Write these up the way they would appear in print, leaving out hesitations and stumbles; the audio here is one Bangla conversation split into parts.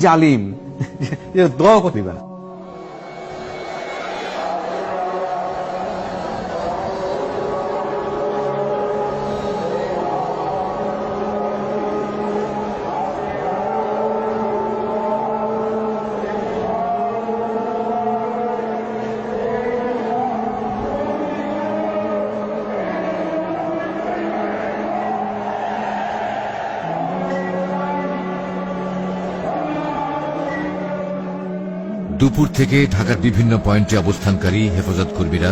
জালিম, দোয়া করবে না। দুপুর থেকে ঢাকার বিভিন্ন পয়েন্টে অবস্থানকারী হেফাজত কর্মীরা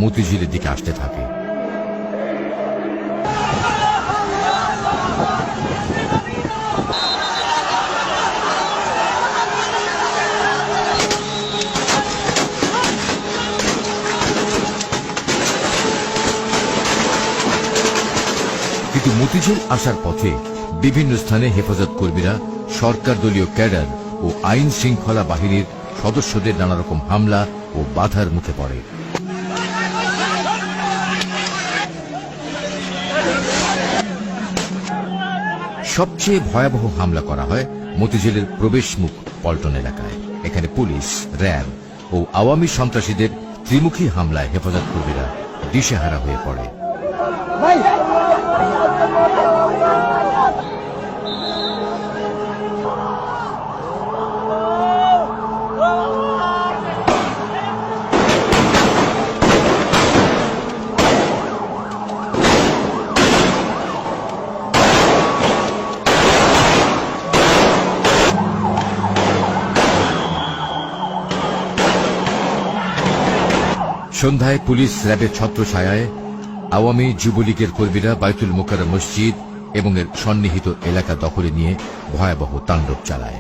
মতিঝিলের দিকে আসতে থাকে। কিন্তু মতিঝিল আসার পথে বিভিন্ন স্থানে হেফাজত কর্মীরা সরকার দলীয় ক্যাডার ও আইন শৃঙ্খলা বাহিনীর সদস্যদের নানা রকম হামলা ও বাধার মুখে পড়ে। সবচেয়ে ভয়াবহ হামলা করা হয় মতিঝিলের প্রবেশ মুখ পল্টন এলাকায়। এখানে পুলিশ, র্যাব ও আওয়ামী সন্ত্রাসীদের ত্রিমুখী হামলায় হেফাজত কর্মীরা দিশেহারা হয়ে পড়ে। সন্ধ্যায় পুলিশ র্যাবের ছত্রছায়ায় আওয়ামী যুবলীগের কর্মীরা বাইতুল মোকাররম মসজিদ এবং এর সন্নিহিত এলাকা দখলে নিয়ে ভয়াবহ তাণ্ডব চালায়।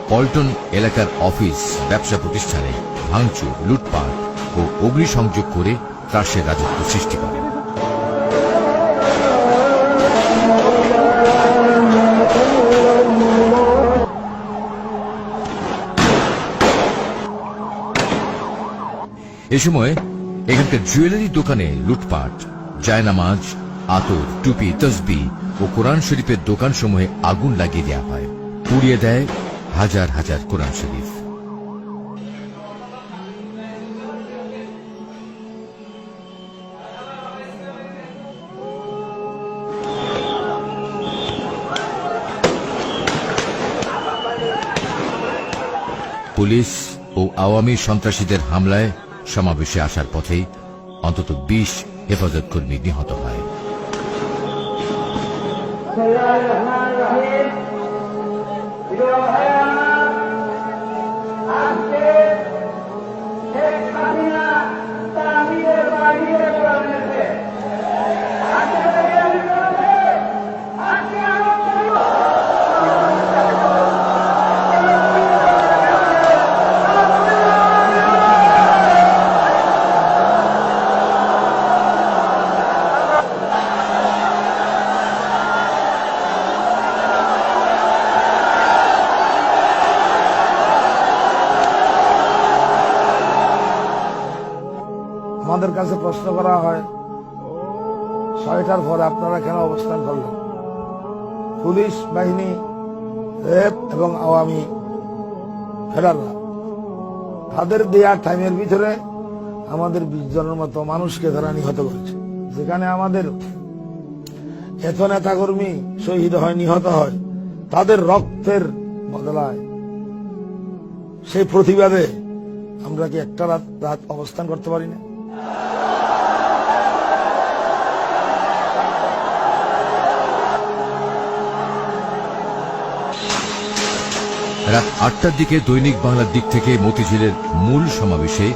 পল্টন এলাকার অফিস, ব্যবসা প্রতিষ্ঠানে ভাঙচুর, লুটপাট ও অগ্নিসংযোগ করে ত্রাসের রাজত্ব সৃষ্টি করে। এ সময় এখানকার জুয়েলারি দোকানে লুটপাট, জায়নামাজ, আতর, টুপি, তসবি ও কোরআন শরীফের দোকানসমূহে আগুন লাগিয়ে দেওয়া হয়। পুড়িয়ে দেয় হাজার হাজার কোরআন শরীফ। পুলিশ ও আওয়ামী সন্ত্রাসীদের হামলায় সমাবেশে আসার পথেই অন্তত 20 হেফাজত কর্মী নিহত হয়। আমাদের কাছে প্রশ্ন করা হয়, 6টার পরে আপনারা কেন অবস্থান করলেন? পুলিশ বাহিনী, র্যাব এবং আওয়ামী ফেডাররা তাদের দেয়া টাইমের ভিতরে আমাদের 20 জনের মতো মানুষকে তারা নিহত করেছে। যেখানে আমাদের এত নেতাকর্মী শহীদ হয়, নিহত হয়, তাদের রক্তের বদলায় সেই প্রতিবাদে আমরা কি একটা রাত অবস্থান করতে পারি না? রাত 8টার দিকে দৈনিক বাংলার দিক থেকে মতিঝিলের মূল সমাবেশে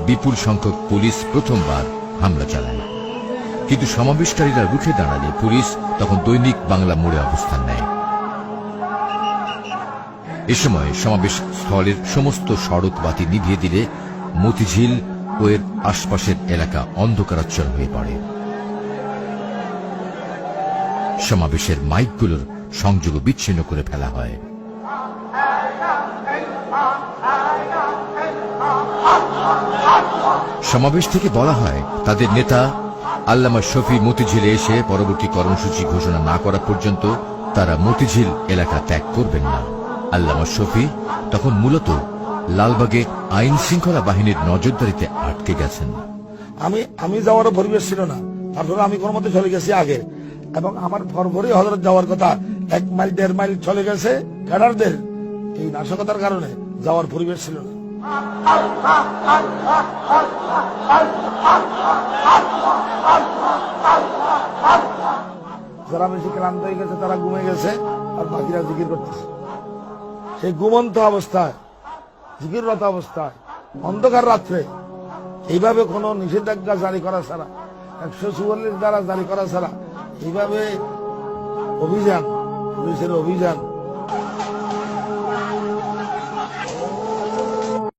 বিপুল সংখ্যক পুলিশ প্রথমবার হামলা চালায়। কিন্তু সমাবেশকারীরা রুখে দাঁড়ালে পুলিশ তখন দৈনিক বাংলা মোড়ে অবস্থান নেয়। এ সময় সমাবেশ স্থলের সমস্ত সড়ক বাতি নিভিয়ে দিলে মতিঝিল ও এর আশপাশের এলাকা অন্ধকারাচ্ছন্ন হয়ে পড়ে। সমাবেশের মাইকগুলোর সংযোগ বিচ্ছিন্ন করে ফেলা হয়। সমাবেশ থেকে বলা হয়, তাদের নেতা আল্লামা শফি মতিঝিলে এসে পরবর্তী কর্মসূচি ঘোষণা না করা পর্যন্ত তারা মতিঝিল এলাকা ত্যাগ করবেন না। আল্লামা শফি তখন মূলত লালবাগে আইন শৃঙ্খলা বাহিনীর নজরদারিতে আটকে গেছেন। আমি যাওয়ারও পরিবেশ ছিল না, তারপরে আমি কোনো মতে চলে গেছি আগে, এবং আমার ফরফরি হজরত যাওয়ার কথা 1 মাইল 1.5 মাইল চলে গেছে। ক্যাডারদের এই নাশকতার কারণে যাওয়ার পরিবেশ ছিল না। যারা বেশি ক্লান্ত হয়ে গেছে তারা ঘুমে গেছে, আর বাকিরা জিকির করতেছে। সেই ঘুমন্ত অবস্থায়, জিকিররত অবস্থায়, অন্ধকার রাত্রে এইভাবে কোনো নিষেধাজ্ঞা জারি করা ছাড়া, 144 দ্বারা জারি করা ছাড়া এইভাবে অভিযান, পুলিশের অভিযান